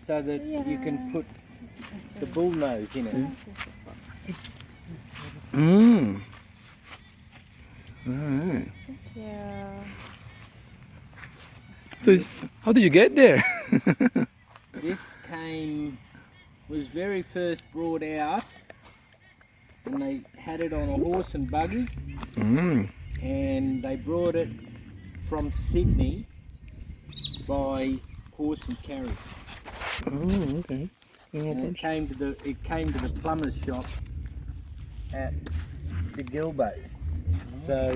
so that you can put the bull nose in it. Mm. Alright. Yeah. So how did you get there? This was very first brought out and they had it on a horse and buggy, and they brought it from Sydney by horse and carriage. Oh, okay. And it came to the plumber's shop at the Gilbo. So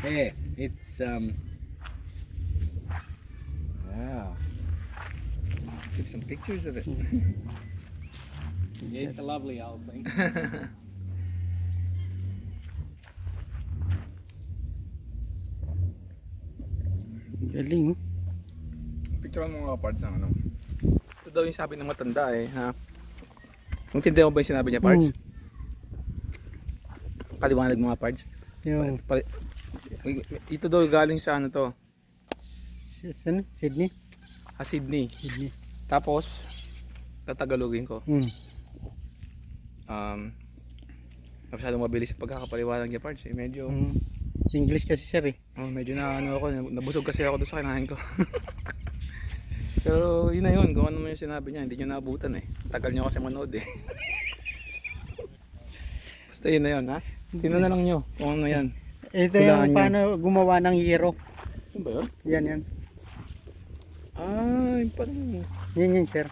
yeah, it's Wow. Took some pictures of it. yeah, it's a lovely old thing. Galing, oh. Picture mo mga parts ng ano. Ito daw yung sabi ng matanda eh, ha? Intindihan mo ba yung sinabi niya, parts? Paliwanag mga parts. Yung, Ito daw galing sa ano to? saan? Sydney? Sydney. Sydney. Tapos, tatagalogin ko. Masyadong mabilis yung pagkakapaliwanag niya, parts eh. Medyo, English kasi sir eh. medyo na ano ako, nabusog kasi ako doon sa kinain ko. Pero yun na yun, kung ano mo yung sinabi niya, hindi nyo naabutan eh. Tagal nyo kasi manood eh. Basta yun na yun, ha? Tingnan na lang nyo kung ano yan. Ito Hulaan yung niyo. paano gumawa ng hero. Ano ba yun? Yan, yan. Ah, yun pala yun. Yan, sir.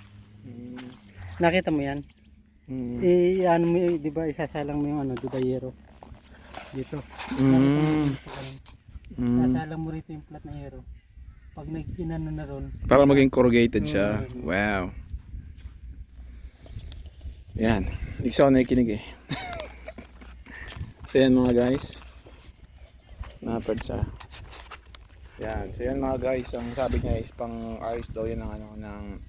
Nakita mo yan? Ano mo, di ba, isasalang mo yung ano, di ba, hero? Dito. Sasalang mo rito yung plat na hero. Pag nagkinano na ron. Para maging corrugated siya. Wow. Yan. Hindi kasi ako nakikinig eh. So yan mga guys. Napad sa. Yan. So yan mga guys. Ang sabi niya is pang ayos daw yan ng ano ng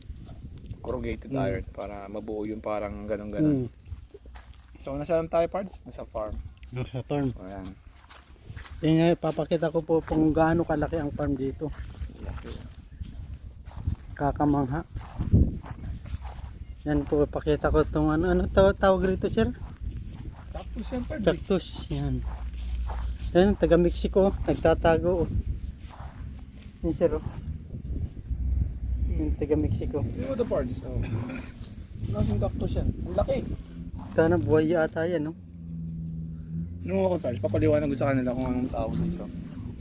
corrugated iron para mabuo yung parang ganun-ganun. So nasaan tayo parts? Nasa farm. Sa farm. So yan. Yung papakita ko po kung gaano kalaki ang farm dito. Kakamangha. Yan po, pakita ko itong ano tawag rito sir? Cactus yan parts. Cactus. Yan. Yan, taga Mexico. Nagtatago. Yan sir. Yan, taga Mexico. Hindi mo the parts. Oh. Nasing cactus yan. Ang laki. Sana buhay ata yan, no? Nung ako parts, papaliwanag ko sa kanila kung anong tawag dito.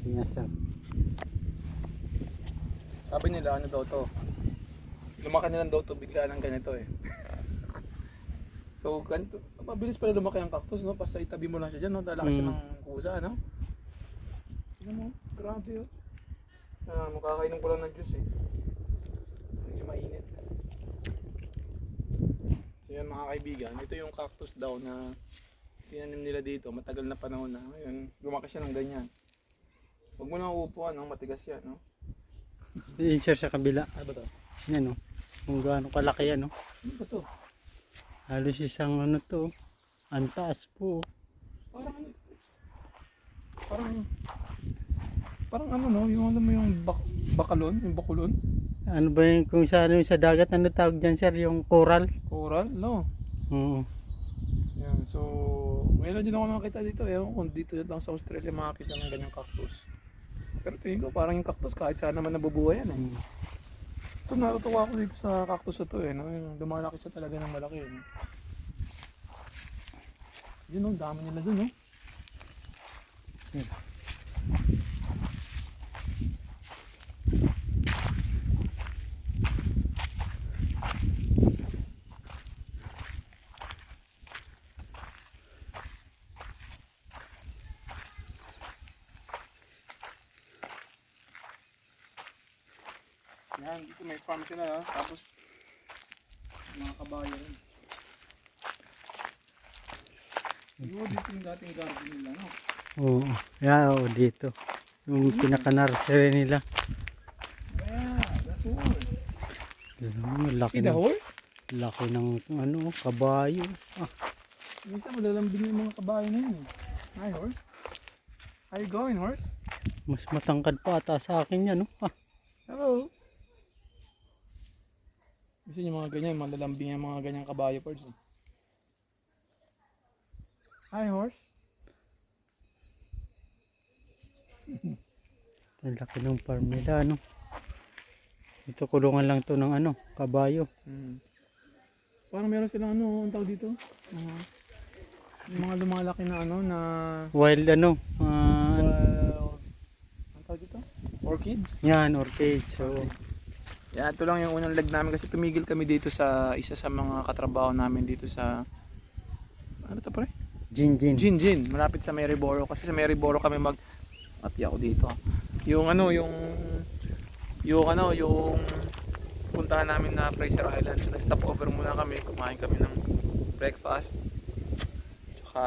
Sige nga sir. Sabi nila ano daw to. Lumaki na lang daw to bigla ng ganito eh. So ganito, mabilis pala lumaki ang cactus no, basta itabi mo lang siya diyan no, lalaki siya ng kusa no. Tingnan mo, grabe oh. Makakainom ko lang ng juice eh. Medyo mainit. So yan mga kaibigan, ito yung cactus daw na tinanim nila dito, matagal na panahon na. Ngayon, lumaki siya ng ganyan. Huwag mo na uupuan, no? Matigas yan no. I-insert sa kabila. Ano ba to? Yan, no? Kung gaano kalaki yan, no? Ano ba to? Halos isang ano to. Ang taas po. Parang ano no, yung alam mo yung bakalon, yung bakulon. Ano ba yung kung sa ano yung sa dagat, ano tawag dyan sir? Yung coral? Coral, no. Oo. Yan, so meron din ako nakita dito, ewan kung dito lang sa Australia makakita ng ganyang cactus. Pero tingin ko parang yung cactus kahit saan naman nabubuhay yan eh. Ito natutuwa ako dito sa cactus na to eh, no? Yung lumalaki siya talaga ng malaki eh. Yun oh, dami nila dun oh. Yan, dito may farm sila ha. Tapos mga kabayo rin. Yung dito yung dating garden nila no? Oo. Yeah, oo, dito. Yung pinaka-nursery nila. Yeah, that's horse. Laki See the ng, horse? laki ng ano, kabayo. Minsan malalambing yung mga kabayo na yun eh. Hi horse. How you going horse? Mas matangkad pa ata sa akin yan, no? Hello. Kasi yung mga ganyan, malalambing yung mga ganyang kabayo parts. Hi horse. Ang laki ng farm nila, ano. Ito kulungan lang to ng ano, kabayo. Parang meron silang ano, ang tawag dito? Yung mga lumalaki na ano na Wild ano, ang tawag dito? Orchids. yan, orchid. So, Yan, ito lang yung unang leg namin kasi tumigil kami dito sa isa sa mga katrabaho namin dito sa ano to pre? Jinjin. Jinjin, malapit sa Maryborough kasi sa Maryborough kami ati ako dito. Yung ano, yung puntahan namin na Fraser Island. So, nag-stop over muna kami, kumain kami ng breakfast. Tsaka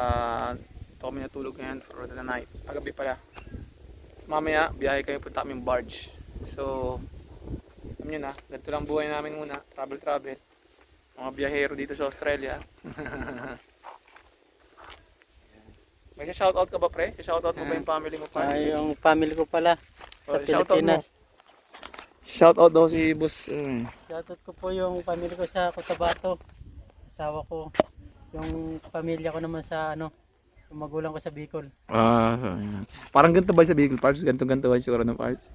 ito kami natulog ngayon for the night. Agabi pala. So, mamaya, biyahe kami punta kaming barge. So, alam nyo na, ganito lang buhay namin muna. Travel. Mga biyahero dito sa Australia. May shoutout ka ba pre? Shoutout mo ba yung family mo pa? Ay, yung family ko pala sa Shoutout mo. Pilipinas. Shoutout daw si boss. Shoutout ko po yung family ko sa Cotabato. Asawa ko. Yung pamilya ko naman sa ano, yung magulang ko sa Bicol. Ayan. Parang ganito ba sa Bicol Parts? Ganito ba yung sura ng parts?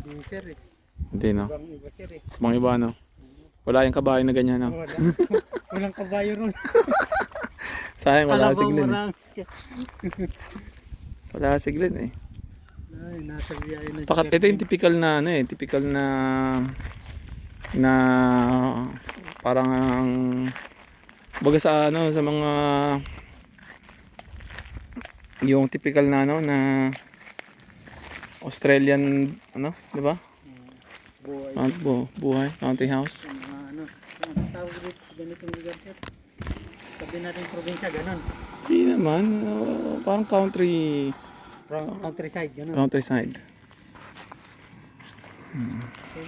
Hindi sir eh. Hindi no? Ibang iba sir eh. Mga iba no? Wala yung kabayo na ganyan no? Wala. Walang kabayo ron. Sayang wala Kalabaw siglin. marang. Wala siglin eh. Ay, nasa biyahe na. Ito yung typical na ano eh, typical na parang baga sa ano sa mga yung typical na ano na Australian ano, di ba? Buhay. Buhay, country house. Ano, tawag dito sa ganitong lugar sir. Sabi natin probinsya, ganun. Hindi naman, parang Countryside, ganun. countryside. So,